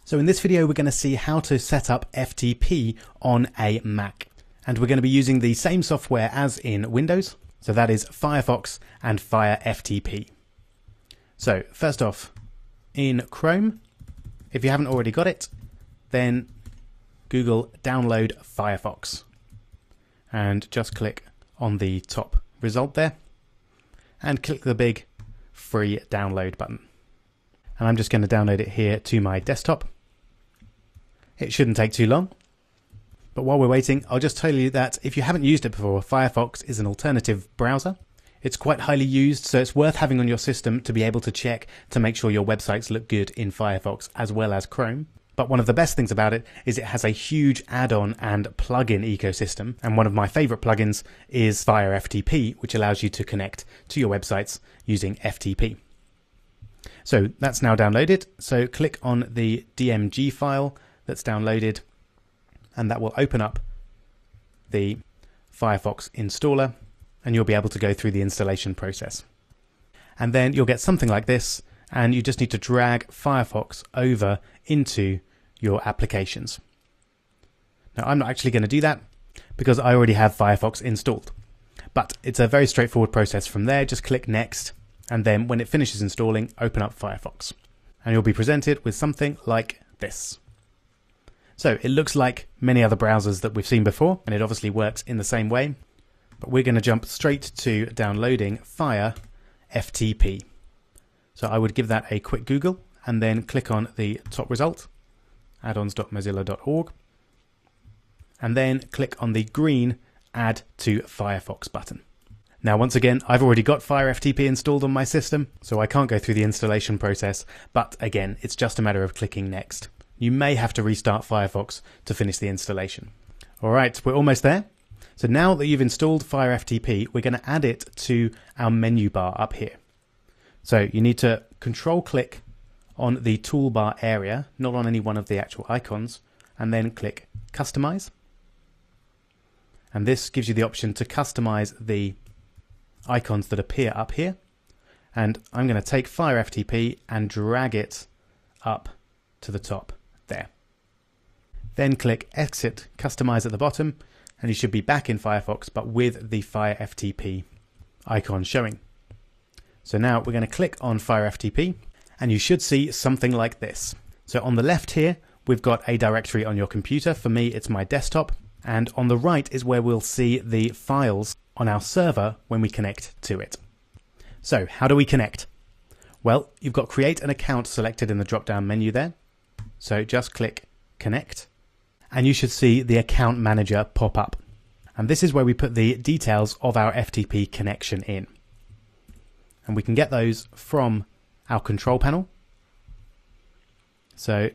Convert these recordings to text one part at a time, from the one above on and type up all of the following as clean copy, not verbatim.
So in this video, we're going to see how to set up FTP on a Mac. And we're going to be using the same software as in Windows. So that is Firefox and Fire FTP. So first off, in Chrome, if you haven't already got it, then Google download Firefox and just click on the top result there and click the big free download button. And I'm just going to download it here to my desktop. It shouldn't take too long. But while we're waiting, I'll just tell you that if you haven't used it before, Firefox is an alternative browser. It's quite highly used, so it's worth having on your system to be able to check to make sure your websites look good in Firefox as well as Chrome. But one of the best things about it is it has a huge add-on and plugin ecosystem. And one of my favorite plugins is Fire FTP, which allows you to connect to your websites using FTP. So that's now downloaded. So click on the DMG file that's downloaded, and that will open up the Firefox installer, and you'll be able to go through the installation process. And then you'll get something like this, and you just need to drag Firefox over into your applications. Now, I'm not actually going to do that because I already have Firefox installed, but it's a very straightforward process from there. Just click Next, and then when it finishes installing, open up Firefox, and you'll be presented with something like this. So it looks like many other browsers that we've seen before, and it obviously works in the same way, but we're going to jump straight to downloading Fire FTP. So I would give that a quick Google and then click on the top result, addons.mozilla.org, and then click on the green Add to Firefox button. Now, once again, I've already got Fire FTP installed on my system, so I can't go through the installation process, but again, it's just a matter of clicking Next. You may have to restart Firefox to finish the installation. All right, we're almost there. So now that you've installed Fire FTP, we're going to add it to our menu bar up here. So you need to control click on the toolbar area, not on any one of the actual icons, and then click Customize. And this gives you the option to customize the icons that appear up here. And I'm going to take Fire FTP and drag it up to the top there. Then click Exit Customize at the bottom, and you should be back in Firefox, but with the Fire FTP icon showing. So now we're going to click on Fire FTP, and you should see something like this. So on the left here, we've got a directory on your computer. For me, it's my desktop. And on the right is where we'll see the files on our server when we connect to it. So how do we connect? Well, you've got Create an Account selected in the drop-down menu there. So just click Connect, and you should see the Account Manager pop up. And this is where we put the details of our FTP connection in. And we can get those from our control panel. So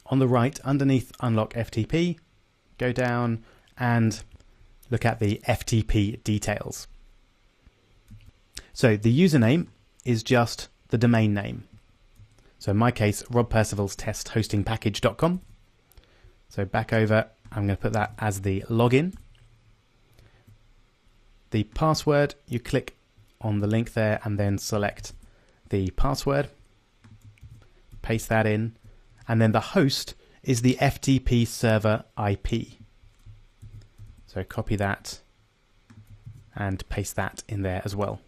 on the right, underneath Unlock FTP, go down and look at the FTP details. So the username is just the domain name. So in my case, robpercivalstesthostingpackage.com. So back over, I'm going to put that as the login. The password, you click on the link there and then select the password. Paste that in. And then the host is the FTP server IP. So copy that and paste that in there as well.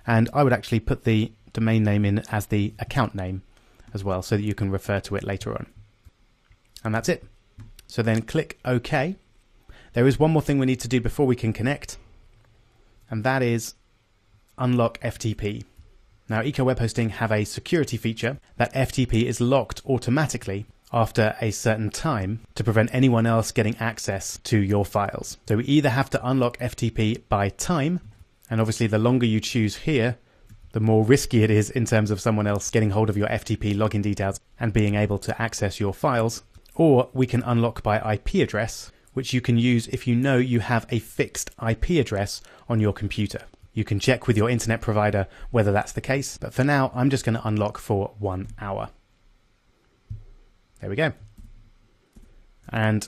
And I would actually put the domain name in as the account name as well, so that you can refer to it later on. And that's it. So then click OK. There is one more thing we need to do before we can connect, and that is unlock FTP. Now, Eco Web Hosting have a security feature that FTP is locked automatically after a certain time to prevent anyone else getting access to your files. So we either have to unlock FTP by time, and obviously the longer you choose here, the more risky it is in terms of someone else getting hold of your FTP login details and being able to access your files. Or we can unlock by IP address, which you can use if you know you have a fixed IP address on your computer. You can check with your internet provider whether that's the case, but for now, I'm just going to unlock for 1 hour. There we go. And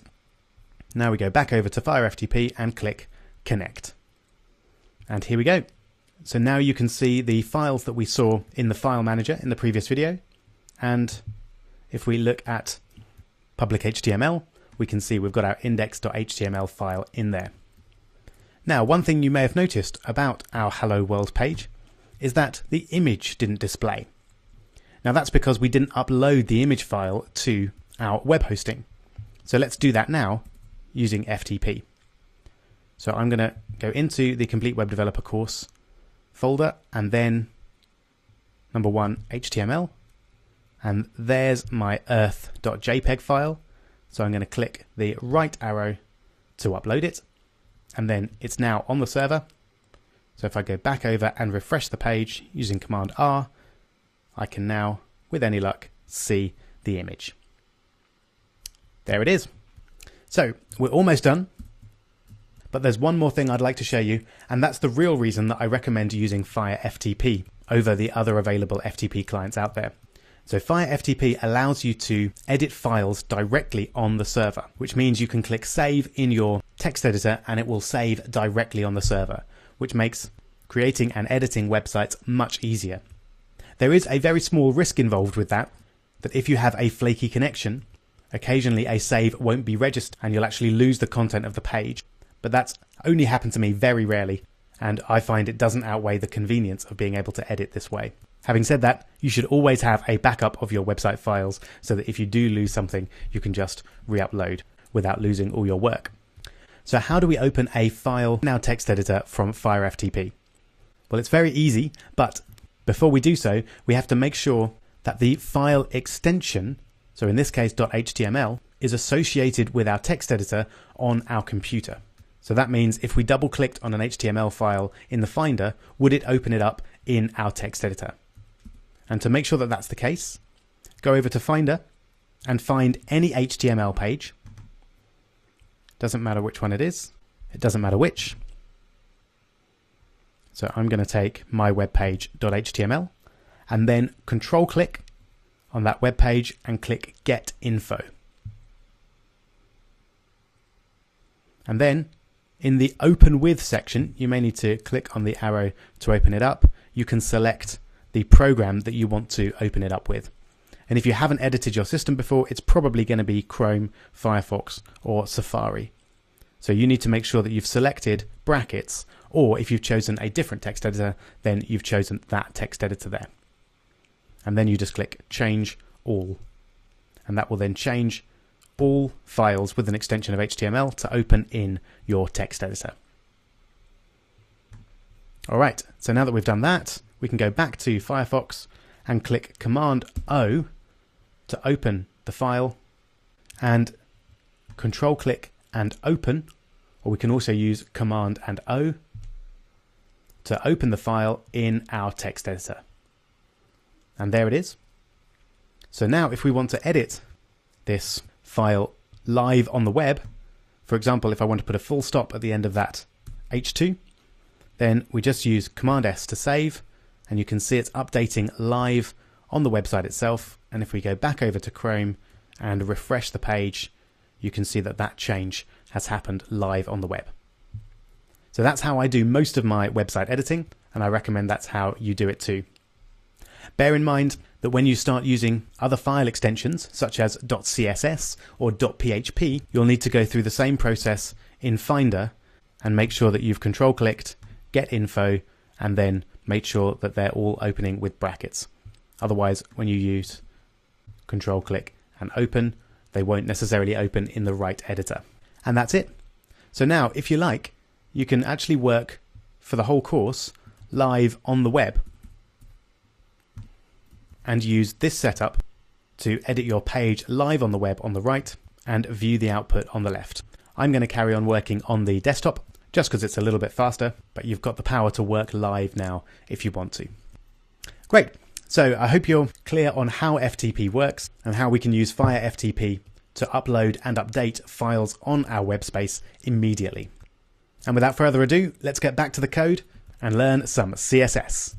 now we go back over to Fire FTP and click Connect. And here we go. So now you can see the files that we saw in the file manager in the previous video, and if we look at public HTML, we can see we've got our index.html file in there. Now, one thing you may have noticed about our Hello World page is that the image didn't display. Now that's because we didn't upload the image file to our web hosting. So let's do that now using FTP. So I'm going to go into the Complete Web Developer course folder and then number 1 HTML, and there's my earth.jpg file. So I'm going to click the right arrow to upload it, and then it's now on the server. So if I go back over and refresh the page using Command R, I can now, with any luck, see the image. There it is. So we're almost done, but there's one more thing I'd like to show you, and that's the real reason that I recommend using Fire FTP over the other available FTP clients out there. So Fire FTP allows you to edit files directly on the server, which means you can click save in your text editor and it will save directly on the server, which makes creating and editing websites much easier. There is a very small risk involved with that if you have a flaky connection, occasionally a save won't be registered and you'll actually lose the content of the page. But that's only happened to me very rarely, and I find it doesn't outweigh the convenience of being able to edit this way. Having said that, you should always have a backup of your website files so that if you do lose something, you can just re-upload without losing all your work. So how do we open a file now text editor from Fire FTP? Well, it's very easy, but before we do so, we have to make sure that the file extension, so in this case .html, is associated with our text editor on our computer. So that means if we double clicked on an HTML file in the Finder, would it open it up in our text editor? And to make sure that that's the case, go over to Finder and find any HTML page. Doesn't matter which one it is. It doesn't matter which. So I'm going to take my web page.html and then control click on that web page and click Get Info. And then in the Open With section, you may need to click on the arrow to open it up. You can select the program that you want to open it up with. And if you haven't edited your system before, it's probably going to be Chrome, Firefox, or Safari. So you need to make sure that you've selected brackets, or if you've chosen a different text editor, then you've chosen that text editor there. And then you just click Change All. And that will then change all files with an extension of HTML to open in your text editor. All right, so now that we've done that, we can go back to Firefox and click Command O to open the file, and control click and open, or we can also use Command and O to open the file in our text editor. And there it is. So now if we want to edit this file live on the web, for example, if I want to put a full stop at the end of that H2, then we just use Command S to save, and you can see it's updating live on the website itself. And if we go back over to Chrome and refresh the page, you can see that that change has happened live on the web. So that's how I do most of my website editing, and I recommend that's how you do it too. Bear in mind that when you start using other file extensions, such as .css or .php, you'll need to go through the same process in Finder and make sure that you've control clicked, get info, and then make sure that they're all opening with brackets. Otherwise, when you use control click and open, they won't necessarily open in the right editor. And that's it. So now, if you like, you can actually work for the whole course live on the web and use this setup to edit your page live on the web on the right and view the output on the left. I'm going to carry on working on the desktop just because it's a little bit faster, but you've got the power to work live now if you want to. Great. So I hope you're clear on how FTP works and how we can use Fire FTP to upload and update files on our web space immediately. And without further ado, let's get back to the code and learn some CSS.